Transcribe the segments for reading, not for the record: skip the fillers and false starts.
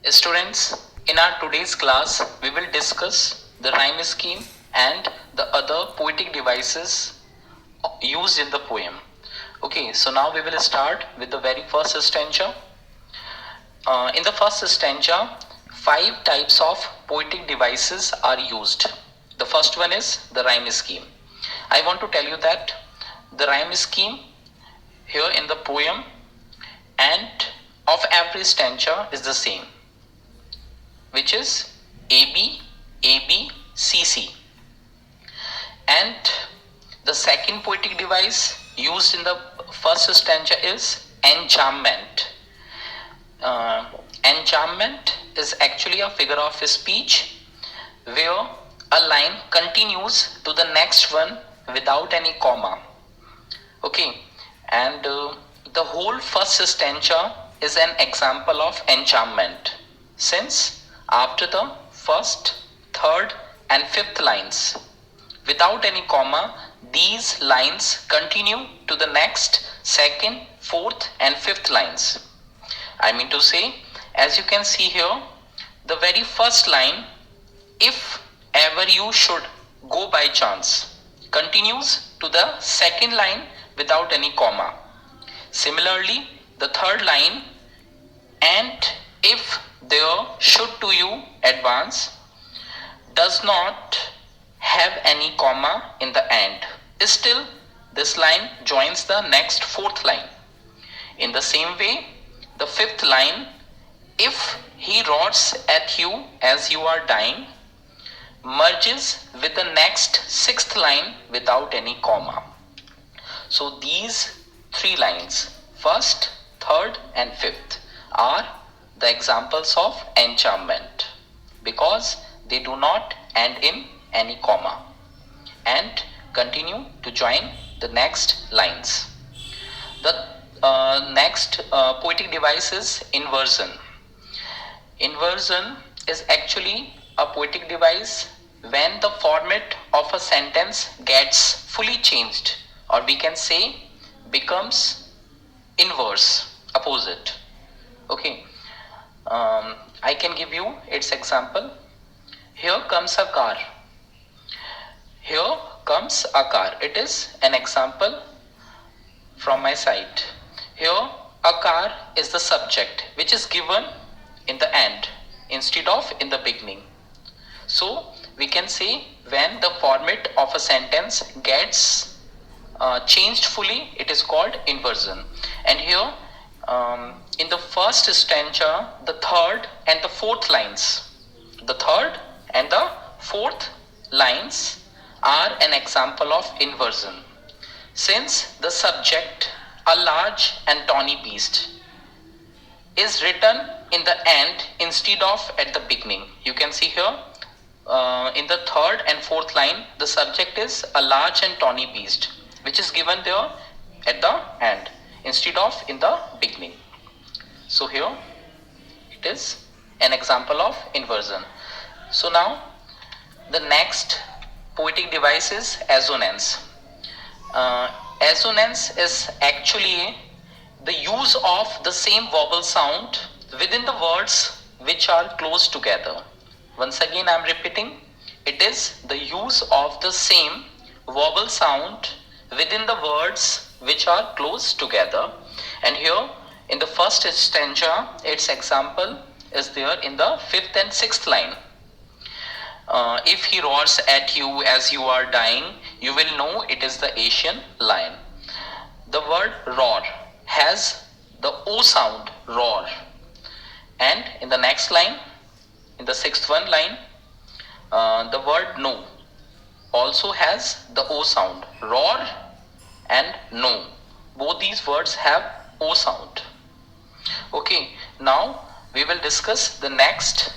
Students, in our today's class, we will discuss the rhyme scheme and the other poetic devices used in the poem. Okay, so now we will start with the very first stanza. In the first stanza, 5 types of poetic devices are used. The first one is the rhyme scheme. I want to tell you that the rhyme scheme here in the poem and of every stanza is the same, which is AB, AB, CC. And the second poetic device used in the first stanza is enjambment. Enjambment is actually a figure of speech where a line continues to the next one without any comma. Okay, and the whole first stanza is an example of enjambment, since after the first, third, and fifth lines, without any comma, these lines continue to the next, second, fourth, and fifth lines. I mean to say, as you can see here, the very first line, if ever you should go by chance, continues to the second line without any comma. Similarly, the third line, and if there should to you advance, does not have any comma in the end. Still, this line joins the next fourth line. In the same way, the fifth line, if he roars at you as you are dying, merges with the next sixth line without any comma. So these 3 lines, first, third, and fifth, are the examples of enjambment because they do not end in any comma and continue to join the next lines. The next poetic device is inversion. Inversion is actually a poetic device when the format of a sentence gets fully changed, or we can say becomes inverse, opposite. Okay, I can give you its example. Here comes a car. Here comes a car. It is an example from my side. Here, a car is the subject which is given in the end instead of in the beginning. So, we can say when the format of a sentence gets changed fully, it is called inversion. And here, in the first stanza, the third and the fourth lines, the third and the fourth lines are an example of inversion. Since the subject, a large and tawny beast, is written in the end instead of at the beginning. You can see here in the third and fourth line, the subject is a large and tawny beast, which is given there at the end instead of in the beginning. So here it is an example of inversion. So now the next poetic device is assonance. Assonance is actually the use of the same vowel sound within the words which are close together. Once again, I am repeating, it is the use of the same vowel sound within the words which are close together. And here in the first stanza, its example is there in the fifth and sixth line. If he roars at you as you are dying, you will know it is the Asian lion. The word roar has the O sound, roar. And in the next line, in the sixth one line, the word no also has the O sound, roar and no. Both these words have O sound. Okay, now we will discuss the next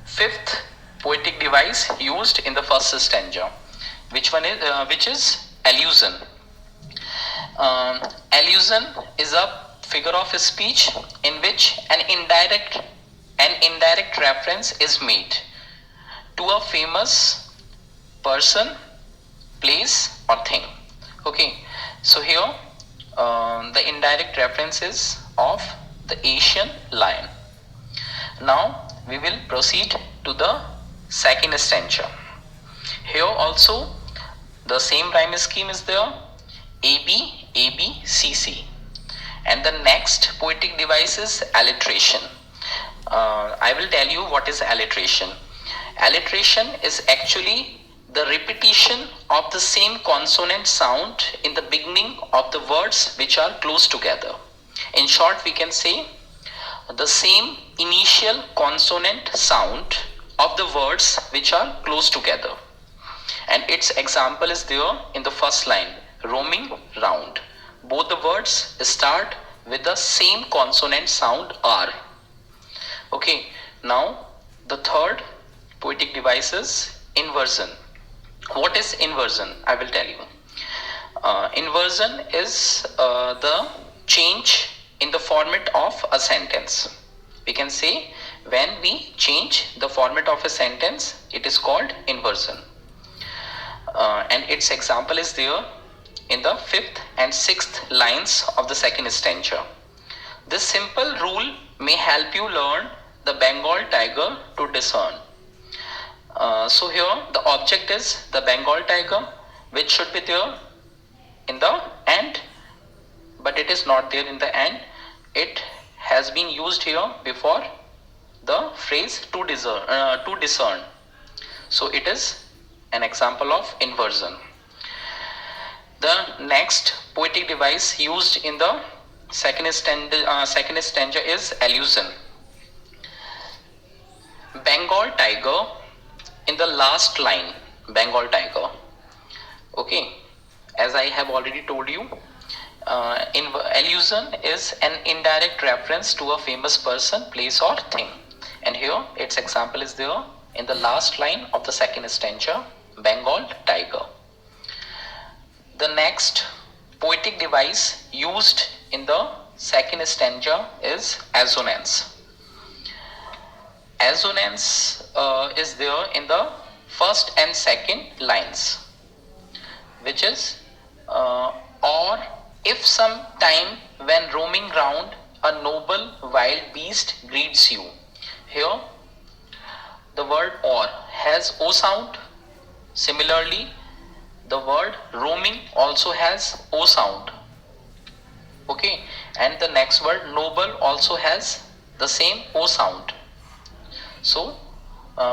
fifth poetic device used in the first stanza, which is allusion. Allusion is a figure of speech in which an indirect reference is made to a famous person, place, or thing. Okay, so here the indirect reference is of the Asian lion. Now we will proceed to the second stanza. Here also the same rhyme scheme is there, AB, AB, CC. And the next poetic device is alliteration. I will tell you what is alliteration. Alliteration is actually the repetition of the same consonant sound in the beginning of the words which are close together. In short, we can say the same initial consonant sound of the words which are close together. And its example is there in the first line, roaming round. Both the words start with the same consonant sound R. Okay, now the third poetic device is inversion. What is inversion? I will tell you. Inversion is the change in the format of a sentence. We can say when we change the format of a sentence, it is called inversion. And its example is there in the 5th and 6th lines of the second stanza. This simple rule may help you learn the Bengal tiger to discern. So here the object is the Bengal tiger, which should be there in the end, but it is not there in the end. It has been used here before the phrase to discern. So it is an example of inversion. The next poetic device used in the second stanza is allusion. Bengal tiger in the last line, Bengal tiger. Okay, as I have already told you, allusion is an indirect reference to a famous person, place or thing. And here its example is there in the last line of the second stanza, Bengal tiger. The next poetic device used in the second stanza is assonance. Assonance is there in the first and second lines, which is or if some time when roaming round a noble wild beast greets you. Here the word or has O sound. Similarly, the word roaming also has O sound. Okay, and the next word noble also has the same O sound. So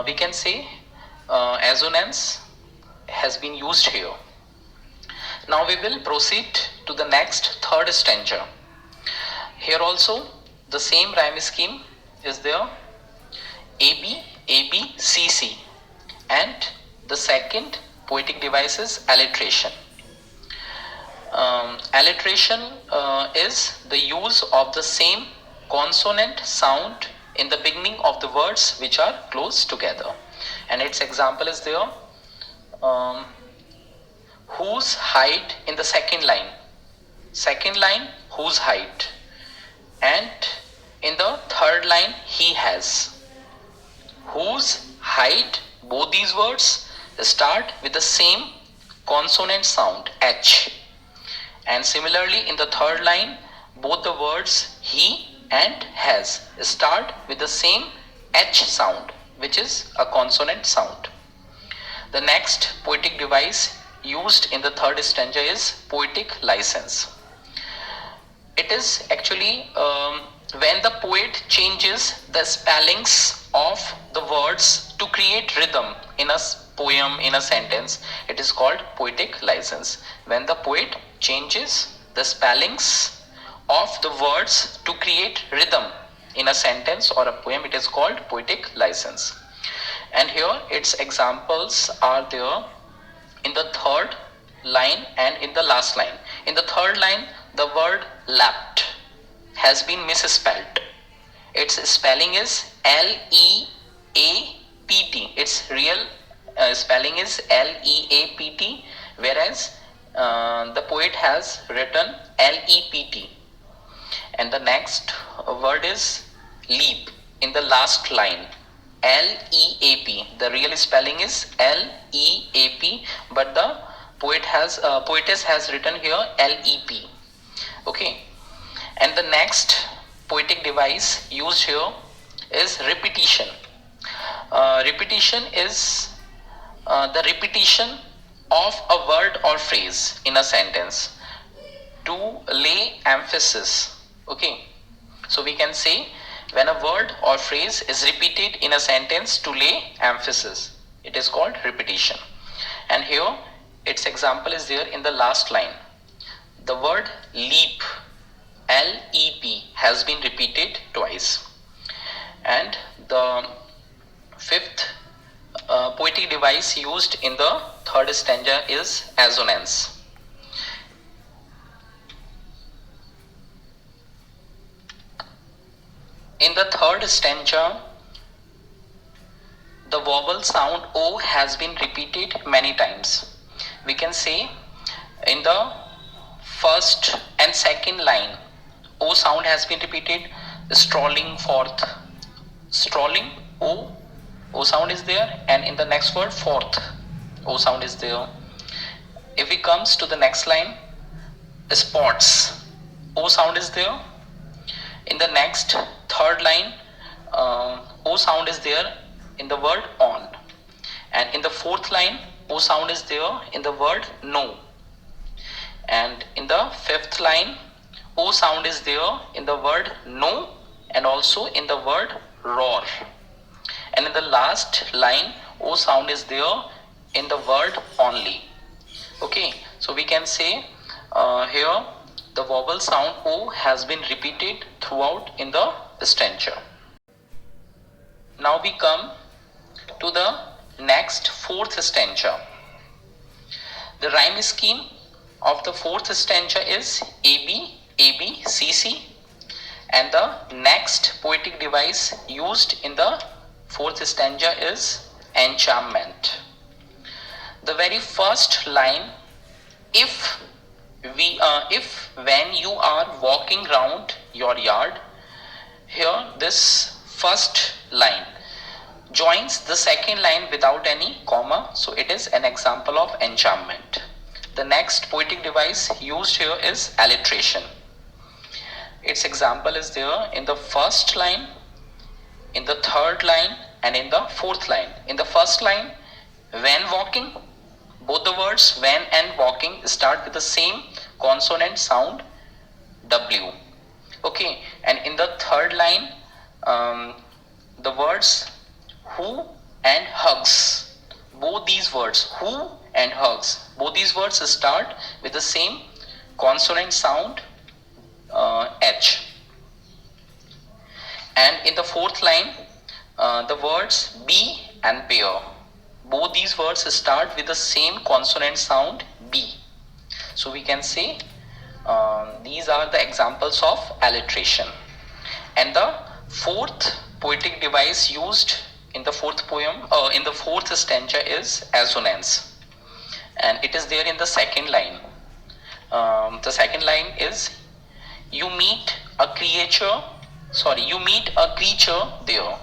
we can say assonance has been used here. Now we will proceed to the next third stanza. Here also the same rhyme scheme is there, AB, AB, CC, and the second poetic device is alliteration. Alliteration is the use of the same consonant sound in the beginning of the words which are close together. And its example is there, whose height in the second line. Second line, whose height. And in the third line, he has. Whose height, both these words start with the same consonant sound, H. And similarly in the third line, both the words he and has start with the same H sound, which is a consonant sound. The next poetic device used in the third stanza is poetic license. It is actually when the poet changes the spellings of the words to create rhythm in a poem, in a sentence, it is called poetic license. When the poet changes the spellings of the words to create rhythm in a sentence or a poem, it is called poetic license. And here its examples are there in the third line and in the last line. In the third line, the word leapt has been misspelled. Its spelling is Leapt. Its real spelling is Leapt, whereas the poet has written Lept. And the next word is leap in the last line, Leap. The real spelling is Leap, but the poetess has written here Lep. Okay. And the next poetic device used here is repetition. Repetition is the repetition of a word or phrase in a sentence to lay emphasis. Okay, so we can say when a word or phrase is repeated in a sentence to lay emphasis, it is called repetition. And here its example is there in the last line. The word leap, L-E-P, has been repeated twice. And the fifth poetic device used in the third stanza is assonance. In the third stanza, the vowel sound O has been repeated many times. We can say in the first and second line, O sound has been repeated. Strolling forth, strolling, O sound is there, and in the next word, forth, O sound is there. If we comes to the next line, spots, O sound is there. In the next third line, O sound is there in the word on. And in the fourth line, O sound is there in the word no. And in the fifth line, O sound is there in the word no and also in the word roar. And in the last line, O sound is there in the word only. Okay, so we can say here the vowel sound O has been repeated throughout in the stanza. Now we come to the next fourth stanza. The rhyme scheme of the fourth stanza is AB, AB, CC, and the next poetic device used in the fourth stanza is enchantment. The very first line, if when you are walking round your yard, here this first line joins the second line without any comma, so it is an example of enchantment. The next poetic device used here is alliteration. Its example is there in the first line, in the third line, and in the fourth line. In the first line, when walking, both the words when and walking start with the same consonant sound W. Okay, and in the third line, the words who and hugs, both these words, who and hugs, both these words start with the same consonant sound H. And in the fourth line, the words be and bear, both these words start with the same consonant sound B. So we can say these are the examples of alliteration. And the fourth poetic device used in the fourth poem, in the fourth stanza is assonance. And it is there in the second line. The second line is you meet a creature there.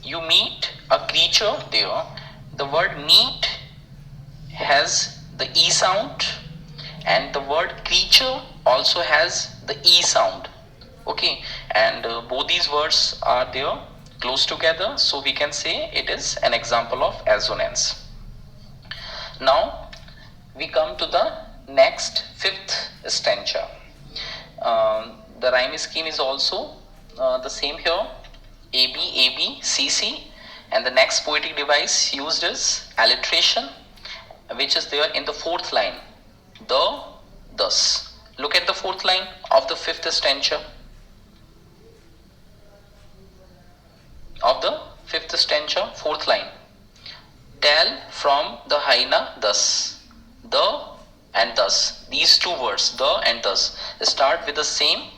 You meet a creature there. The word meet has the E sound, and the word creature also has the E sound. Okay, and both these words are there close together, so we can say it is an example of assonance. Now we come to the next fifth stanza. The rhyme scheme is also the same here, AB, AB, CC, and the next poetic device used is alliteration, which is there in the fourth line, the, thus. Look at the fourth line of the fifth stanza. Of the fifth stanza, fourth line. Tell from the hyena thus. The and thus. These two words, the and thus, start with the same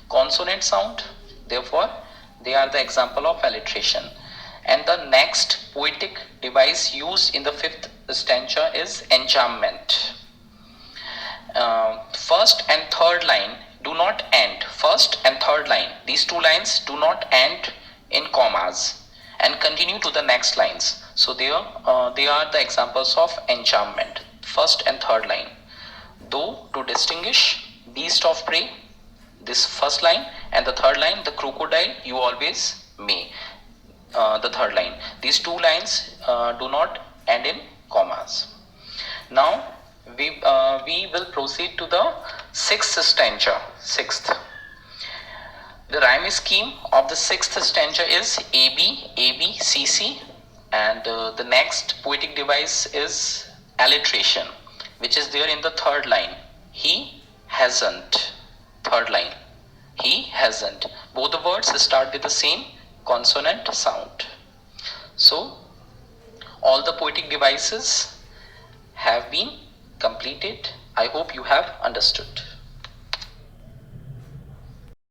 consonant sound. Therefore, they are the example of alliteration. And the next poetic device used in the fifth stanza is enchantment. First and third line do not end. First and third line, these two lines do not end in commas and continue to the next lines. So they are the examples of enchantment. First and third line. Though to distinguish beast of prey, this first line, and the third line, the crocodile you always may. the third line. These two lines do not end in commas. Now we will proceed to the sixth stanza. The rhyme scheme of the sixth stanza is AB, AB, CC, and the next poetic device is alliteration, which is there in the third line. He hasn't. Third line. He hasn't. Both the words start with the same consonant sound. So, all the poetic devices have been completed. I hope you have understood.